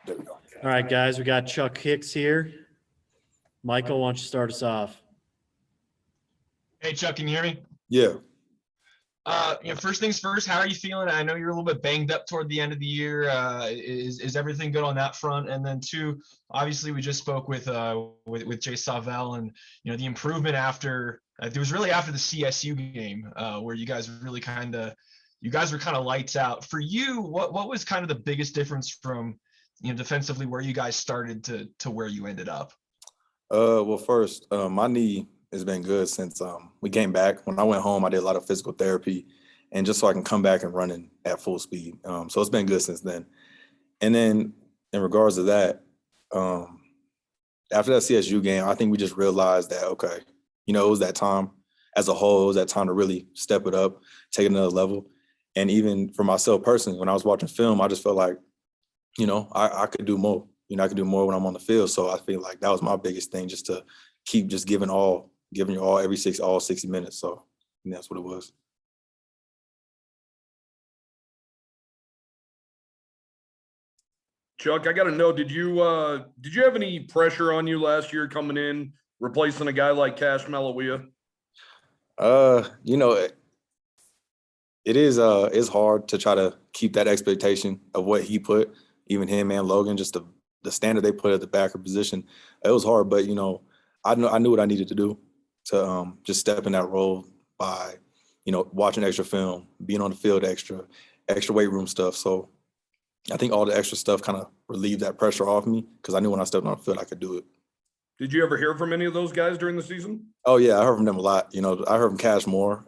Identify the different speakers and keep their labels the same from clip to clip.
Speaker 1: There we go.
Speaker 2: All right, guys, we got Chuck Hicks here. Michael, why don't you start us off?
Speaker 3: Hey, Chuck, can you hear me?
Speaker 1: Yeah.
Speaker 3: First things first, how are you feeling? I know you're a little bit banged up toward the end of the year. Is everything good on that front? And then two, obviously we just spoke with Jay Savell, and the improvement after it was really after the CSU game where you guys were kind of lights out. For you, what was kind of the biggest difference from defensively where you guys started to where you ended up?
Speaker 1: Well, first, my knee has been good since we came back. When I went home, I did a lot of physical therapy, and just so I can come back and running at full speed. So it's been good since then. And then in regards to that, after that CSU game, I think we just realized that, okay, it was that time as a whole, it was that time to really step it up, take it another level. And even for myself personally, when I was watching film, I just felt like, I could do more. I could do more when I'm on the field. So I feel like that was my biggest thing, just to keep just giving you all all 60 minutes. So that's what it was.
Speaker 4: Chuck, I got to know, did you have any pressure on you last year coming in, replacing a guy like Cash Malawia?
Speaker 1: It is it's hard to try to keep that expectation of what he put, even him and Logan, just the standard they put at the backer position. It was hard, but I knew what I needed to do to just step in that role by watching extra film, being on the field extra weight room stuff. So I think all the extra stuff kind of relieved that pressure off me, because I knew when I stepped on the field I could do it. Did
Speaker 4: you ever hear from any of those guys during the season?
Speaker 1: Oh yeah, I heard from them a lot. I heard from Cash more.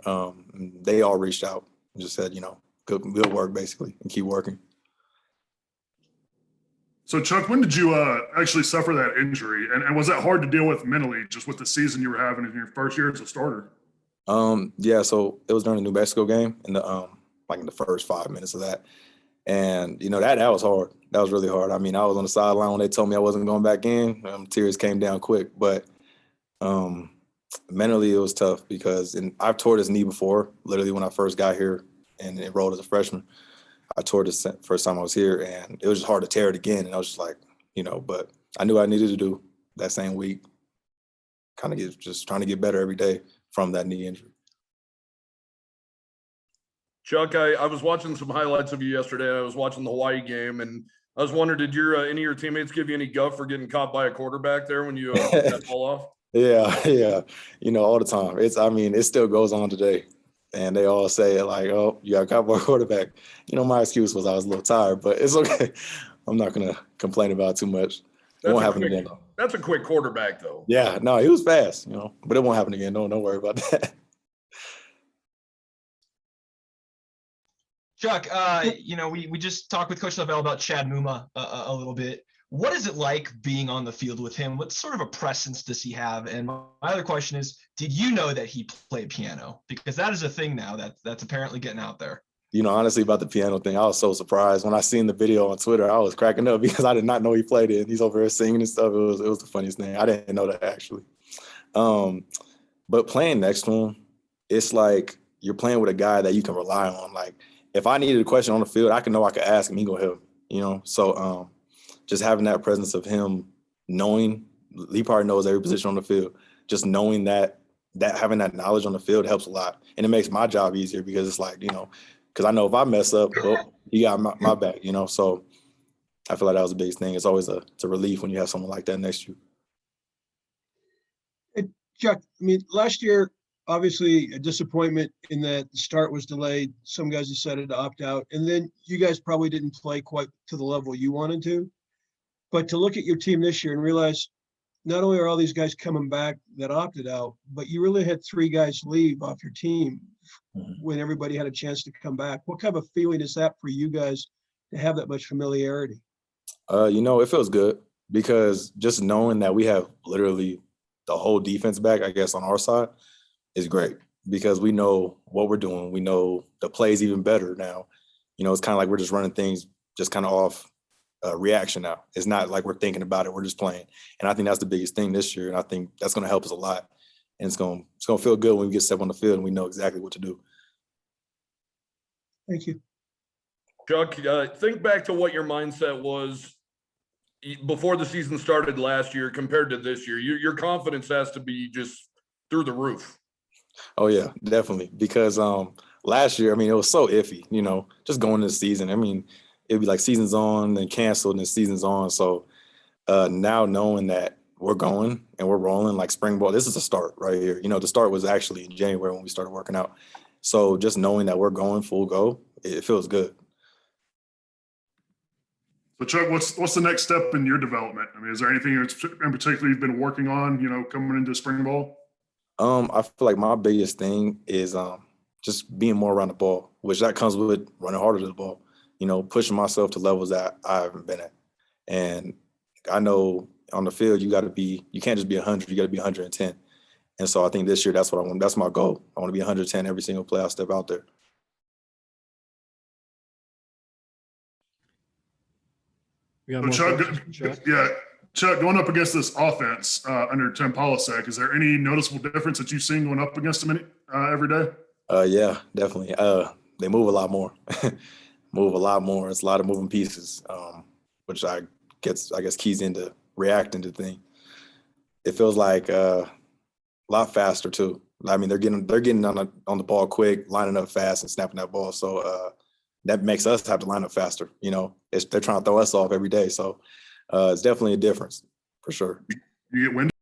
Speaker 1: They all reached out and just said, good work basically, and keep working.
Speaker 5: So Chuck, when did you actually suffer that injury? And was that hard to deal with mentally, just with the season you were having in your first year as a starter?
Speaker 1: Yeah, so it was during the New Mexico game, in the first 5 minutes of that. And, that was hard. That was really hard. I mean, I was on the sideline when they told me I wasn't going back in. Tears came down quick. But mentally it was tough, because I've tore this knee before, literally when I first got here and enrolled as a freshman. I tore this first time I was here, and it was just hard to tear it again. And I was just like, but I knew what I needed to do that same week, kind of just trying to get better every day from that knee injury.
Speaker 4: Chuck, I was watching some highlights of you yesterday. I was watching the Hawaii game, and I was wondering, did any of your teammates give you any guff for getting caught by a quarterback there when you put that ball off?
Speaker 1: Yeah. All the time. It still goes on today. And they all say like, oh, you got caught by a quarterback. My excuse was I was a little tired, but it's okay. I'm not going to complain about it too much. It won't happen again, though.
Speaker 4: That's a quick quarterback, though.
Speaker 1: Yeah, no, he was fast, but it won't happen again. Don't worry about that.
Speaker 3: Chuck, we just talked with Coach Lavelle about Chad Muma a little bit. What is it like being on the field with him? What sort of a presence does he have? And my other question is, did you know that he played piano? Because that is a thing now that's apparently getting out there.
Speaker 1: Honestly, about the piano thing, I was so surprised. When I seen the video on Twitter, I was cracking up because I did not know he played it. He's over there singing and stuff. It was the funniest thing. I didn't know that, actually. But playing next to him, it's like you're playing with a guy that you can rely on. Like, if I needed a question on the field, I could ask him. He gonna help me, So just having that presence of him, knowing he probably knows every position on the field, just knowing that having that knowledge on the field helps a lot. And it makes my job easier, because it's like, because I know if I mess up, well, he got my back, So I feel like that was the biggest thing. It's always it's a relief when you have someone like that next to you.
Speaker 6: Hey, Chuck, last year, obviously a disappointment in that the start was delayed. Some guys decided to opt out, and then you guys probably didn't play quite to the level you wanted to. But to look at your team this year and realize not only are all these guys coming back that opted out, but you really had 3 guys leave off your team when everybody had a chance to come back. What kind of a feeling is that for you guys to have that much familiarity?
Speaker 1: It feels good, because just knowing that we have literally the whole defense back, I guess, on our side is great, because we know what we're doing. We know the plays even better now. It's kind of like we're just running things just kind of off reaction now. It's not like we're thinking about it. We're just playing. And I think that's the biggest thing this year. And I think that's going to help us a lot. And it's going to feel good when we get step on the field and we know exactly what to do.
Speaker 6: Thank you.
Speaker 4: Chuck, think back to what your mindset was before the season started last year compared to this year? Your confidence has to be just through the roof.
Speaker 1: Oh yeah, definitely. Because last year, I mean, it was so iffy, just going into the season. I mean, it'd be like season's on, then canceled, and then season's on. So now knowing that we're going and we're rolling like spring ball, this is a start right here. The start was actually in January when we started working out. So just knowing that we're going full go, it feels good.
Speaker 5: So Chuck, what's the next step in your development? I mean, is there anything in particular you've been working on, coming into spring ball?
Speaker 1: I feel like my biggest thing is just being more around the ball, which that comes with running harder to the ball, pushing myself to levels that I haven't been at. And I know on the field, you can't just be 100, you got to be 110. And so I think this year, that's my goal. I want to be 110 every single play I step out there.
Speaker 2: We got more questions, Chuck?
Speaker 5: Chuck, going up against this offense under Tim Polasek, is there any noticeable difference that you've seen going up against them every day?
Speaker 1: Yeah, definitely. They move a lot more. Move a lot more. It's a lot of moving pieces, which I guess keys into reacting to things. It feels like a lot faster too. I mean, they're getting on the ball quick, lining up fast, and snapping that ball. So that makes us have to line up faster. They're trying to throw us off every day. So it's definitely a difference for sure.
Speaker 5: You get wind